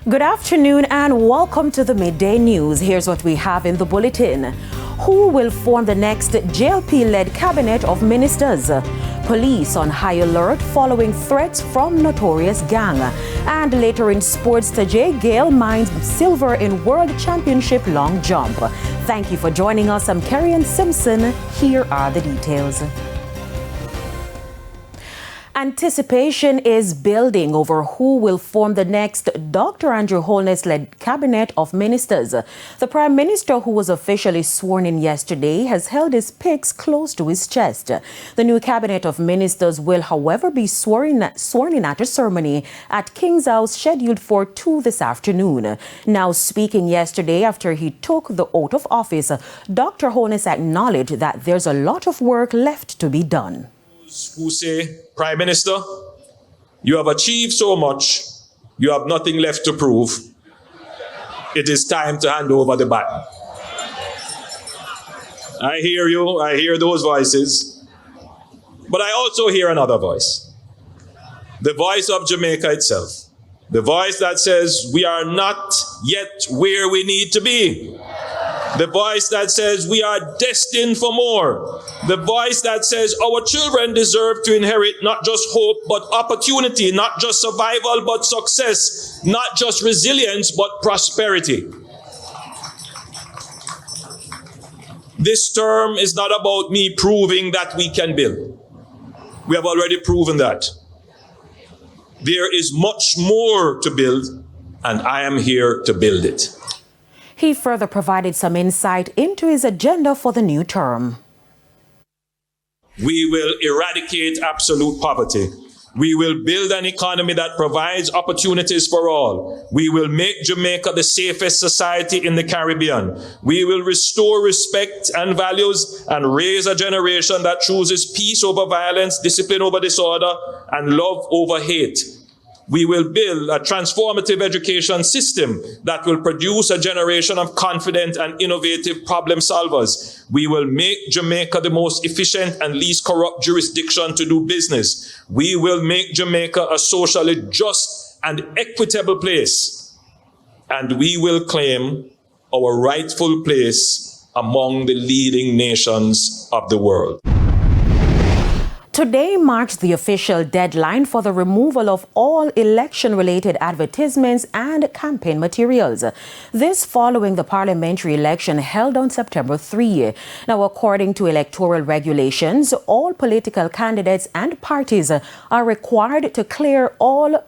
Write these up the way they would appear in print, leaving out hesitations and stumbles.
Good afternoon and welcome to the Midday News. Here's what we have in the bulletin. Who will form the next JLP-led cabinet of ministers? Police on high alert following threats from notorious gang. And later in sports, Tajay Gale mines silver in World Championship long jump. Thank you for joining us. I'm Kerry-Ann Simpson. Here are the details. Anticipation is building over who will form the next Dr. Andrew Holness-led cabinet of ministers. The Prime Minister, who was officially sworn in yesterday, has held his picks close to his chest. The new cabinet of ministers will, however, be sworn in at a ceremony at King's House scheduled for 2 this afternoon. Now, speaking yesterday after he took the oath of office, Dr. Holness acknowledged that there's a lot of work left to be done. Who say, Prime Minister, you have achieved so much, you have nothing left to prove. It is time to hand over the baton. I hear you, I hear those voices, but I also hear another voice. The voice of Jamaica itself. The voice that says we are not yet where we need to be. The voice that says we are destined for more. The voice that says our children deserve to inherit not just hope, but opportunity, not just survival, but success, not just resilience, but prosperity. This term is not about me proving that we can build. We have already proven that. There is much more to build, and I am here to build it. He further provided some insight into his agenda for the new term. We will eradicate absolute poverty. We will build an economy that provides opportunities for all. We will make Jamaica the safest society in the Caribbean. We will restore respect and values and raise a generation that chooses peace over violence, discipline over disorder, and love over hate. We will build a transformative education system that will produce a generation of confident and innovative problem solvers. We will make Jamaica the most efficient and least corrupt jurisdiction to do business. We will make Jamaica a socially just and equitable place. And we will claim our rightful place among the leading nations of the world. Today marks the official deadline for the removal of all election-related advertisements and campaign materials. This following the parliamentary election held on September 3. Now, according to electoral regulations, all political candidates and parties are required to clear all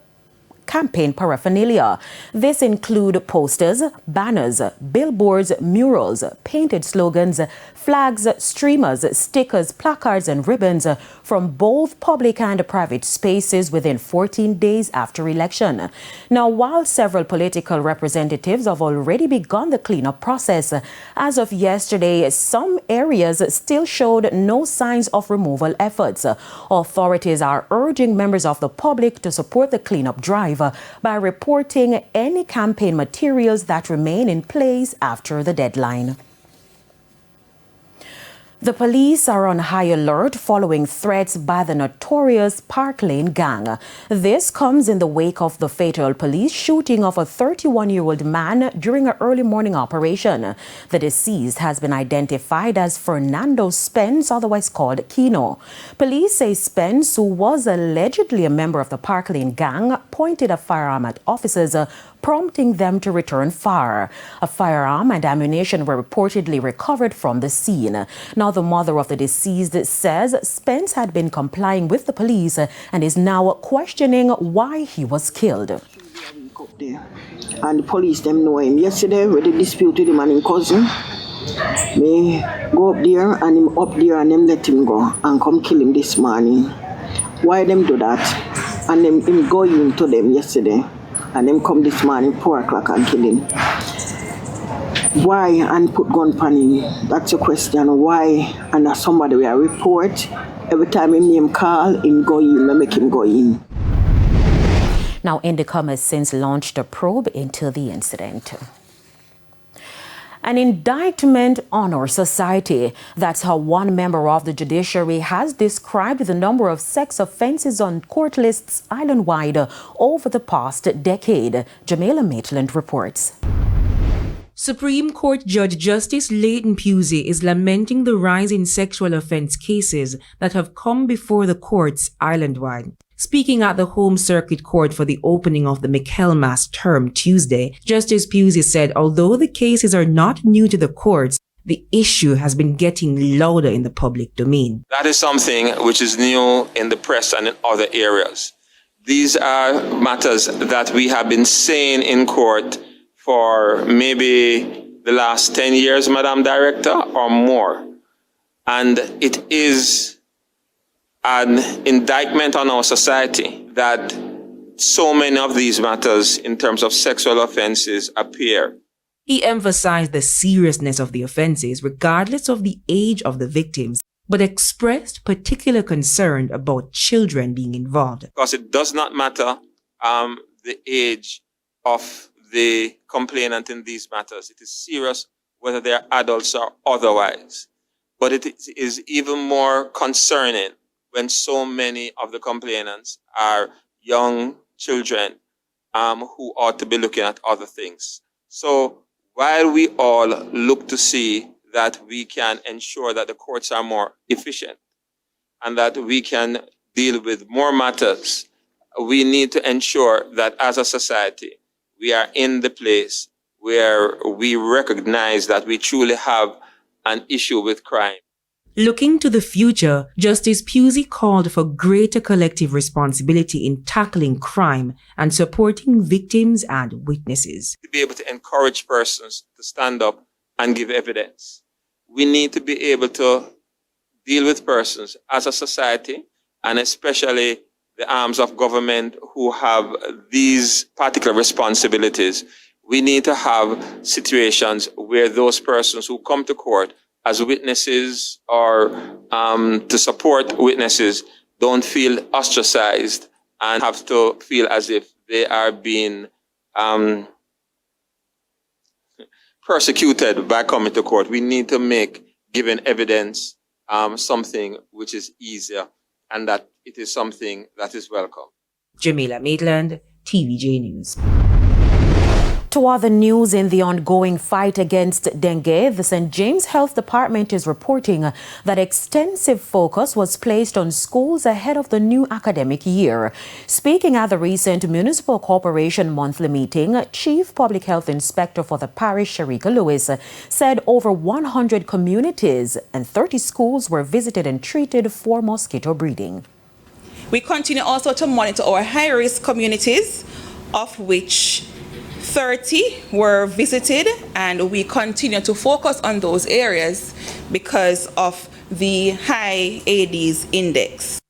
campaign paraphernalia. This include posters, banners, billboards, murals, painted slogans, flags, streamers, stickers, placards and ribbons from both public and private spaces within 14 days after election. Now, while several political representatives have already begun the cleanup process, as of yesterday, some areas still showed no signs of removal efforts. Authorities are urging members of the public to support the cleanup drive by reporting any campaign materials that remain in place after the deadline. The police are on high alert following threats by the notorious Park Lane gang. This comes in the wake of the fatal police shooting of a 31-year-old man during an early morning operation. The deceased has been identified as Fernando Spence, otherwise called Kino. Police say Spence, who was allegedly a member of the Park Lane gang, pointed a firearm at officers, prompting them to return fire. A firearm and ammunition were reportedly recovered from the scene. Now, the mother of the deceased says Spence had been complying with the police and is now questioning why he was killed. And the police them know him. Yesterday, when they disputed him and his cousin, me go up there and him up there and them let him go and come kill him this morning. Why them do that? And them him go into them yesterday. And them come this morning 4 o'clock and kill him. Why and put gun on him? That's a question. Why? And as somebody will report, every time him name call, him go in, I make him go in. Now, Indicom has since launched a probe into the incident. An indictment on our society. That's how one member of the judiciary has described the number of sex offences on court lists island-wide over the past decade. Jamaica Maitland reports. Supreme Court Judge Justice Leighton Pusey is lamenting the rise in sexual offence cases that have come before the courts island-wide. Speaking at the Home Circuit Court for the opening of the Michaelmas term Tuesday, Justice Pusey said although the cases are not new to the courts, the issue has been getting louder in the public domain. That is something which is new in the press and in other areas. These are matters that we have been saying in court for maybe the last 10 years, Madam Director, or more. And it is an indictment on our society that so many of these matters in terms of sexual offences appear. He emphasized the seriousness of the offences regardless of the age of the victims, but expressed particular concern about children being involved. Because it does not matter the age of the complainant in these matters. It is serious whether they are adults or otherwise. But it is even more concerning when so many of the complainants are young children who ought to be looking at other things. So while we all look to see that we can ensure that the courts are more efficient and that we can deal with more matters, we need to ensure that as a society, we are in the place where we recognize that we truly have an issue with crime. Looking to the future, Justice Pusey called for greater collective responsibility in tackling crime and supporting victims and witnesses. To be able to encourage persons to stand up and give evidence. We need to be able to deal with persons as a society, and especially the arms of government who have these particular responsibilities. We need to have situations where those persons who come to court as witnesses or to support witnesses don't feel ostracized and have to feel as if they are being persecuted by coming to court. We need to make giving evidence something which is easier and that it is something that is welcome. Jamaica Maitland, TVJ News. To other news, in the ongoing fight against dengue, the St. James Health Department is reporting that extensive focus was placed on schools ahead of the new academic year. Speaking at the recent Municipal Corporation monthly meeting, Chief Public Health Inspector for the parish, Sharika Lewis, said over 100 communities and 30 schools were visited and treated for mosquito breeding. We continue also to monitor our high-risk communities, of which 30 were visited, and we continue to focus on those areas because of the high Aedes index.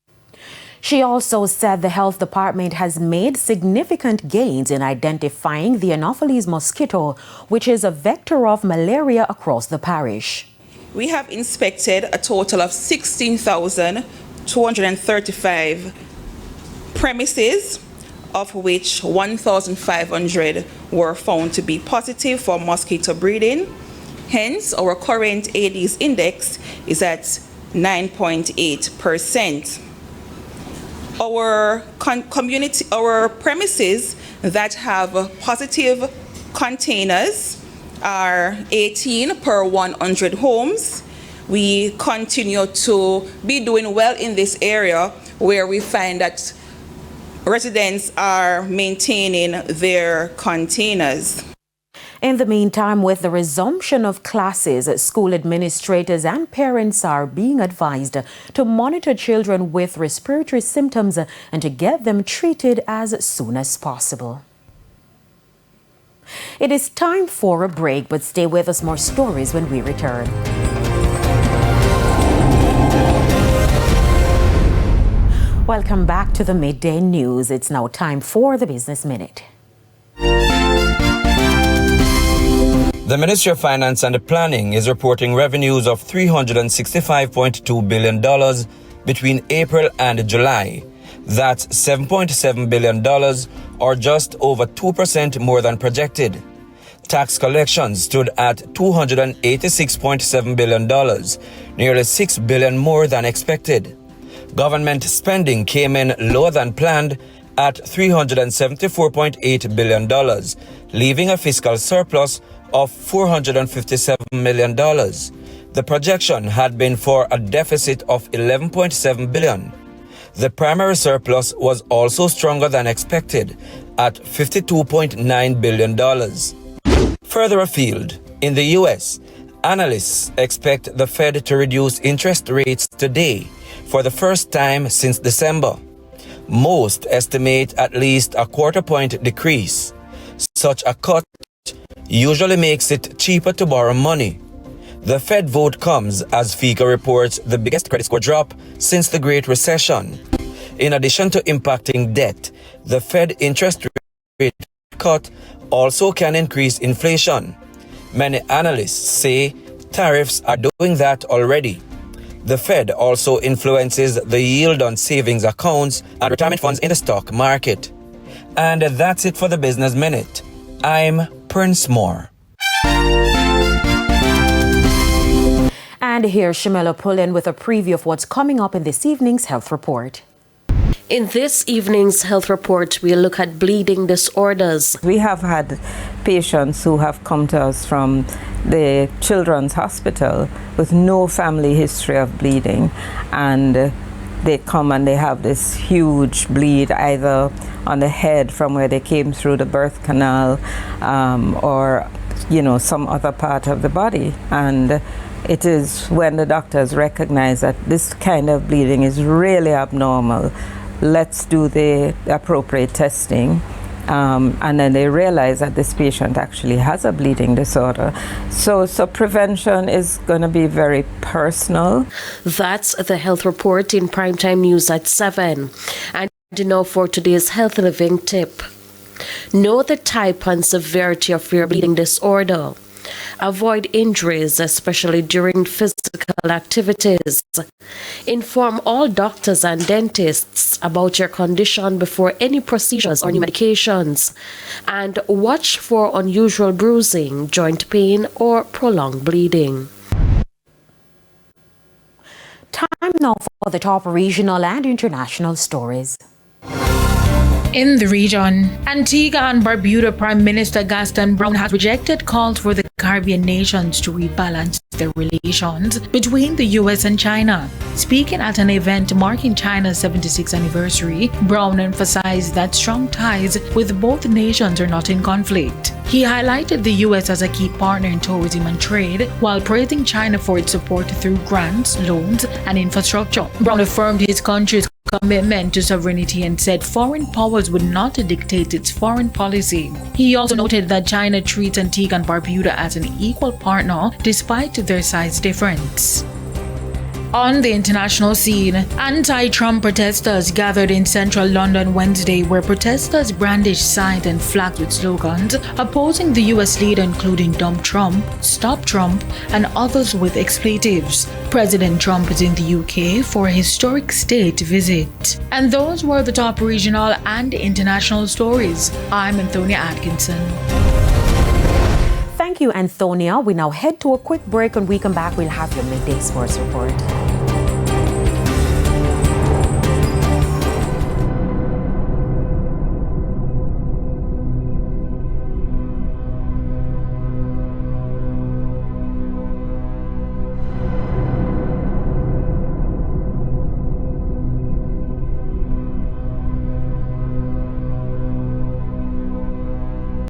She also said the health department has made significant gains in identifying the Anopheles mosquito, which is a vector of malaria across the parish. We have inspected a total of 16,235 premises, of which 1,500 were found to be positive for mosquito breeding. Hence, our current Aedes index is at 9.8%. Our premises that have positive containers are 18 per 100 homes. We continue to be doing well in this area where we find that residents are maintaining their containers. In the meantime, with the resumption of classes, school administrators and parents are being advised to monitor children with respiratory symptoms and to get them treated as soon as possible. It is time for a break, but stay with us, more stories when we return. Welcome back to the Midday News. It's now time for the Business Minute. The Ministry of Finance and Planning is reporting revenues of $365.2 billion between April and July. That's $7.7 billion, or just over 2% more than projected. Tax collections stood at $286.7 billion, nearly $6 billion more than expected. Government spending came in lower than planned at $374.8 billion, leaving a fiscal surplus of $457 million. The projection had been for a deficit of $11.7 billion. The primary surplus was also stronger than expected at $52.9 billion. Further afield, in the U.S., analysts expect the Fed to reduce interest rates today for the first time since December. Most estimate at least a quarter-point decrease. Such a cut usually makes it cheaper to borrow money. The Fed vote comes as FICA reports the biggest credit score drop since the Great Recession. In addition to impacting debt, the Fed interest rate cut also can increase inflation. Many analysts say tariffs are doing that already. The Fed also influences the yield on savings accounts and retirement funds in the stock market. And that's it for the Business Minute. I'm Prince Moore. And here's Shamela Pullen with a preview of what's coming up in this evening's health report. In this evening's health report, we'll look at bleeding disorders. We have had patients who have come to us from the Children's Hospital with no family history of bleeding, and they come and they have this huge bleed either on the head from where they came through the birth canal or some other part of the body. And it is when the doctors recognize that this kind of bleeding is really abnormal, let's do the appropriate testing. And then they realize that this patient actually has a bleeding disorder. So prevention is going to be very personal. That's the health report in Primetime News at 7. And now for today's Health Living tip. Know the type and severity of your bleeding disorder. Avoid injuries, especially during physical activities. Inform all doctors and dentists about your condition before any procedures or new medications. And watch for unusual bruising, joint pain, or prolonged bleeding. Time now for the top regional and international stories. In the region, Antigua and Barbuda Prime Minister Gaston Brown has rejected calls for the Caribbean nations to rebalance their relations between the US and China. Speaking at an event marking China's 76th anniversary, Brown emphasized that strong ties with both nations are not in conflict. He highlighted the US as a key partner in tourism and trade, while praising China for its support through grants, loans, and infrastructure. Brown affirmed his country's commitment to sovereignty and said foreign powers would not dictate its foreign policy. He also noted that China treats Antigua and Barbuda as an equal partner despite their size difference. On the international scene, anti-Trump protesters gathered in central London Wednesday, where protesters brandished signs and flags with slogans opposing the US leader, including Dump Trump, Stop Trump, and others with expletives. President Trump is in the UK for a historic state visit. And those were the top regional and international stories. I'm Antonia Atkinson. Thank you, Antonia. We now head to a quick break. When we come back, we'll have your midday sports report.